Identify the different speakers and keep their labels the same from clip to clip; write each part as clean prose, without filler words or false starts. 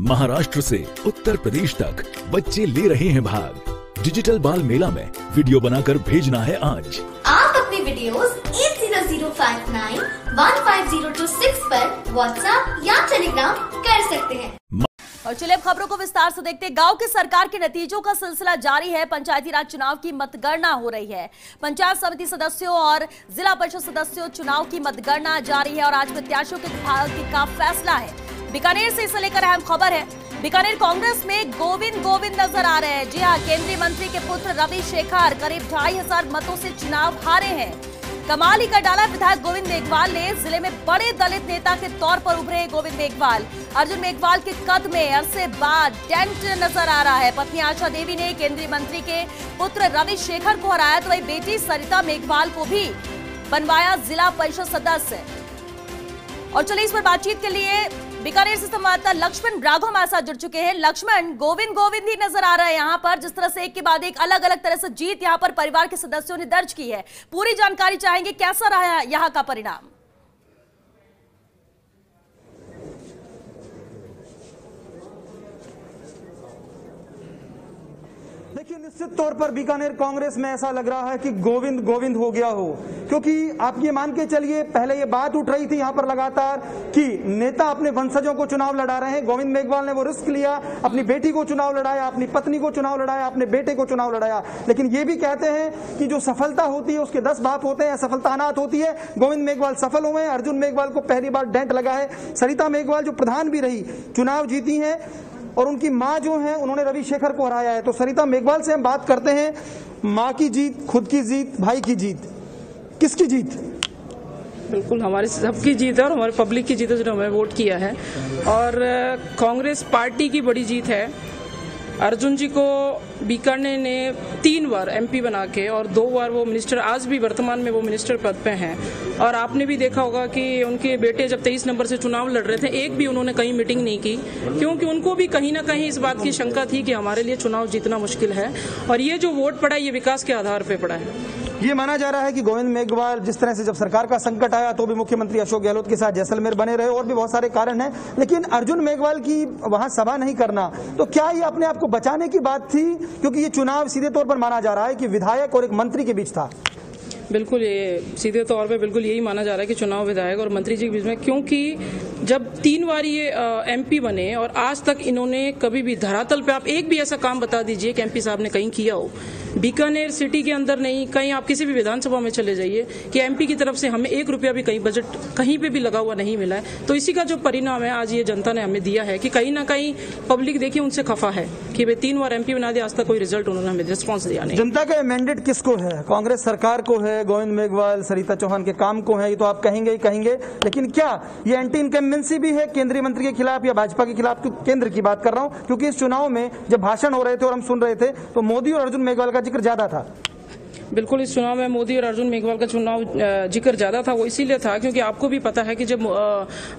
Speaker 1: महाराष्ट्र से उत्तर प्रदेश तक बच्चे ले रहे हैं भाग। डिजिटल बाल मेला में वीडियो बनाकर भेजना है आज।
Speaker 2: आप अपनी वीडियोस 8005915026 पर व्हाट्सएप या टेलीग्राम कर सकते हैं।
Speaker 3: और चलिए अब खबरों को विस्तार से देखते हैं। गांव की सरकार के नतीजों का सिलसिला जारी है। पंचायती राज चुनाव की मतगणना हो रही है। पंचायत समिति सदस्यों और जिला परिषद सदस्यों चुनाव की मतगणना जारी है और आज प्रत्याशियों का फैसला है। बीकानेर से इसे लेकर अहम खबर है। बीकानेर कांग्रेस में गोविंद नजर आ रहे हैं। जी हां, केंद्रीय मंत्री के पुत्र रवि शेखर करीब 2500 मतों से चुनाव हारे हैं। कमाल ही कर डाला विधायक गोविंद मेघवाल ने। जिले में बड़े दलित नेता के तौर पर उभरे गोविंद मेघवाल। अर्जुन मेघवाल के कद में अरसे बाद डेंट नजर आ रहा है। पत्नी आशा देवी ने केंद्रीय मंत्री के पुत्र रवि शेखर को हराया तो वही बेटी सरिता मेघवाल को भी बनवाया जिला परिषद सदस्य। और चलिए इस पर बातचीत के लिए बीकानेर से संवाददाता लक्ष्मण ब्राघो हमारे साथ जुड़ चुके हैं। लक्ष्मण, गोविंद ही नजर आ रहा है यहाँ पर। जिस तरह से एक के बाद एक अलग अलग तरह से जीत यहाँ पर परिवार के सदस्यों ने दर्ज की है, पूरी जानकारी चाहेंगे, कैसा रहा यहाँ का परिणाम?
Speaker 4: देखिए, निश्चित तौर पर बीकानेर कांग्रेस में ऐसा लग रहा है कि गोविंद हो गया हो, क्योंकि आप ये मान के चलिए, पहले ये बात उठ रही थी यहाँ पर लगातार कि नेता अपने वंशजों को चुनाव लड़ा रहे हैं। गोविंद मेघवाल ने वो रिस्क लिया, अपनी बेटी को चुनाव लड़ाया, अपनी पत्नी को चुनाव लड़ाया, अपने बेटे को चुनाव लड़ाया। लेकिन ये भी कहते हैं कि जो सफलता होती है उसके 10 बाप होते हैं, असफलता अनाथ होती है। गोविंद मेघवाल सफल हुए हैं। अर्जुन मेघवाल को पहली बार डेंट लगा है। सरिता मेघवाल जो प्रधान भी रही, चुनाव जीती है और उनकी मां जो है उन्होंने रवि शेखर को हराया है। तो सरिता मेघवाल से हम बात करते हैं। मां की जीत, खुद की जीत, भाई की जीत, किसकी जीत?
Speaker 5: बिल्कुल हमारी सबकी जीत है और हमारे पब्लिक की जीत है जो हमें वोट किया है। और कांग्रेस पार्टी की बड़ी जीत है। अर्जुन जी को बीकानेर ने 3 बार एमपी बना के और 2 बार वो मिनिस्टर, आज भी वर्तमान में वो मिनिस्टर पद पे हैं। और आपने भी देखा होगा कि उनके बेटे जब 23 नंबर से चुनाव लड़ रहे थे, एक भी उन्होंने कहीं मीटिंग नहीं की, क्योंकि उनको भी कहीं ना कहीं इस बात की शंका थी कि हमारे लिए चुनाव जीतना मुश्किल है। और ये जो वोट पड़ा ये विकास के आधार पर पड़ा है।
Speaker 4: ये माना जा रहा है कि गोविंद मेघवाल जिस तरह से जब सरकार का संकट आया तो भी मुख्यमंत्री अशोक गहलोत के साथ जैसलमेर बने रहे, और भी बहुत सारे कारण हैं, लेकिन अर्जुन मेघवाल की वहां सभा नहीं करना, तो क्या ये अपने आप को बचाने की बात थी? क्योंकि ये चुनाव सीधे तौर पर माना जा रहा है कि विधायक और एक मंत्री के बीच था।
Speaker 5: बिल्कुल, ये सीधे तौर पे बिल्कुल यही माना जा रहा है कि चुनाव विधायक और मंत्री जी के बीच में, क्योंकि जब 3 बार ये एमपी बने और आज तक इन्होंने कभी भी धरातल पे आप एक भी ऐसा काम बता दीजिए कि एमपी साहब ने कहीं किया हो। बीकानेर सिटी के अंदर नहीं, कहीं आप किसी भी विधानसभा में चले जाइए कि एमपी की तरफ से हमें 1 रुपया भी कहीं बजट कहीं पे भी लगा हुआ नहीं मिला है। तो इसी का जो परिणाम है आज ये जनता ने हमें दिया है कि कहीं ना कहीं पब्लिक देखिए उनसे खफा है कि वे 3 बार एमपी बना दिया, आज तक कोई रिजल्ट उन्होंने हमें रिस्पॉन्स दिया नहीं।
Speaker 4: जनता का मैंडेट किसको है? कांग्रेस सरकार को है, गोविंद मेघवाल, सरिता चौहान के काम को है, ये तो आप कहेंगे ही कहेंगे। लेकिन क्या ये एंटी इनकम्बेंसी भी है केंद्रीय मंत्री के खिलाफ या भाजपा के खिलाफ? तो केंद्र की बात कर रहा हूं, क्योंकि इस चुनाव में जब भाषण हो रहे थे और हम सुन रहे थे तो मोदी और अर्जुन मेघवाल का जिक्र ज्यादा था।
Speaker 5: बिल्कुल, इस चुनाव में मोदी और अर्जुन मेघवाल का चुनाव जिक्र ज्यादा था। वो इसीलिए था क्योंकि आपको भी पता है कि जब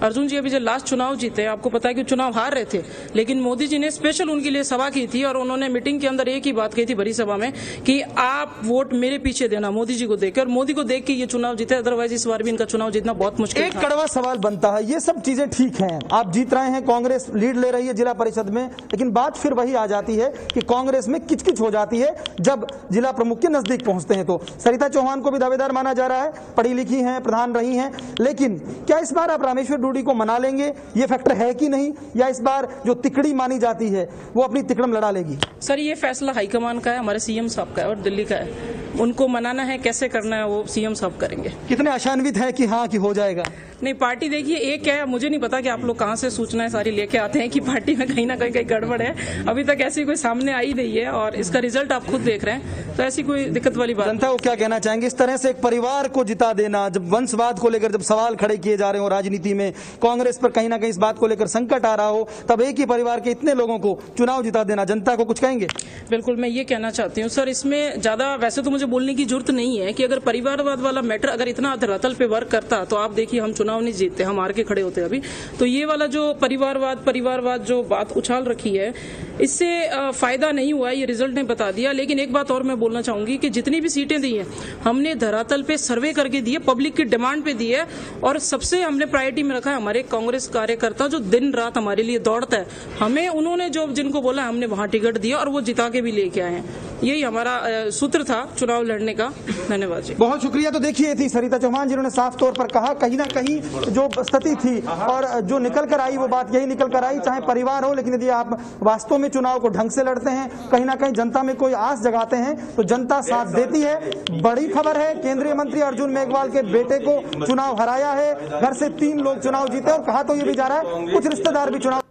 Speaker 5: अर्जुन जी अभी जब लास्ट चुनाव जीते, आपको पता है कि चुनाव हार रहे थे, लेकिन मोदी जी ने स्पेशल उनके लिए सभा की थी और उन्होंने मीटिंग के अंदर एक ही बात कही थी बड़ी सभा में कि आप वोट मेरे पीछे देना, मोदी जी को देखकर। मोदी को देख के ये चुनाव जीते, अदरवाइज इस बार भी इनका चुनाव जीतना बहुत मुश्किल।
Speaker 4: एक कड़वा सवाल बनता है, ये सब चीजें ठीक हैं, आप जीत रहे हैं, कांग्रेस लीड ले रही है जिला परिषद में, लेकिन बात फिर वही आ जाती है कि कांग्रेस में किचकिच हो जाती है जब जिला प्रमुख के नजदीक पहुंचते हैं। तो सरिता चौहान को भी दावेदार माना जा रहा है, पढ़ी लिखी हैं, प्रधान रही हैं, लेकिन क्या इस बार आप रामेश्वर डूडी को मना लेंगे? ये फैक्टर है कि नहीं, या इस बार जो तिकड़ी मानी जाती है वो अपनी तिकड़म लड़ा लेगी?
Speaker 5: सर, ये फैसला हाईकमान का है, हमारे सीएम साहब का है और दिल्ली का है। उनको मनाना है, कैसे करना है वो सीएम साहब करेंगे।
Speaker 4: कितने आशान्वित है कि हाँ कि हो जाएगा?
Speaker 5: नहीं, पार्टी देखिए एक है, मुझे नहीं पता कि आप लोग कहां से सूचनाएं सारी लेके आते हैं कि पार्टी में कहीं ना कहीं गड़बड़ है। अभी तक ऐसी कोई सामने आई नहीं है और इसका रिजल्ट आप खुद देख रहे हैं, तो ऐसी कोई दिक्कत वाली बात।
Speaker 4: जनता को क्या कहना चाहेंगे? इस तरह से एक परिवार को जिता देना, जब वंशवाद को लेकर जब सवाल खड़े किए जा रहे हो राजनीति में, कांग्रेस पर कहीं ना कहीं इस बात को लेकर संकट आ रहा हो, तब एक ही परिवार के इतने लोगों को चुनाव जिता देना, जनता को कुछ कहेंगे?
Speaker 5: बिल्कुल, मैं ये कहना चाहती हूँ सर, इसमें ज्यादा वैसे तो मुझे बोलने की जरूरत नहीं है कि अगर परिवारवाद वाला मैटर अगर इतना धरातल पे वर्क करता तो आप देखिए हम चुनाव चुनाव नहीं जीतते, हम हार के खड़े होते अभी। तो ये वाला जो परिवारवाद जो बात उछाल रखी है, इससे फायदा नहीं हुआ, ये रिजल्ट ने बता दिया। लेकिन एक बात और मैं बोलना चाहूंगी कि जितनी भी सीटें दी हैं हमने धरातल पे सर्वे करके दी है, पब्लिक की डिमांड पे दी है, और सबसे हमने प्रायोरिटी में रखा है हमारे कांग्रेस कार्यकर्ता जो दिन रात हमारे लिए दौड़ता है। हमें उन्होंने जो जिनको बोला हमने वहां टिकट दिया और वो जिता के भी लेके आए हैं। यही हमारा सूत्र था चुनाव लड़ने का। धन्यवाद जी।
Speaker 4: बहुत शुक्रिया। तो देखिए थी सरिता चौहान जिन्होंने साफ तौर पर कहा कहीं ना कहीं जो स्थिति थी और जो निकल कर आई वो बात यही निकल कर आई, चाहे परिवार हो, लेकिन यदि आप वास्तव में चुनाव को ढंग से लड़ते हैं, कहीं ना कहीं जनता में कोई आस जगाते हैं तो जनता साथ देती है। बड़ी खबर है, केंद्रीय मंत्री अर्जुन मेघवाल के बेटे को चुनाव हराया है, घर से 3 लोग चुनाव जीते, और कहा तो ये भी जा रहा है कुछ रिश्तेदार भी चुनाव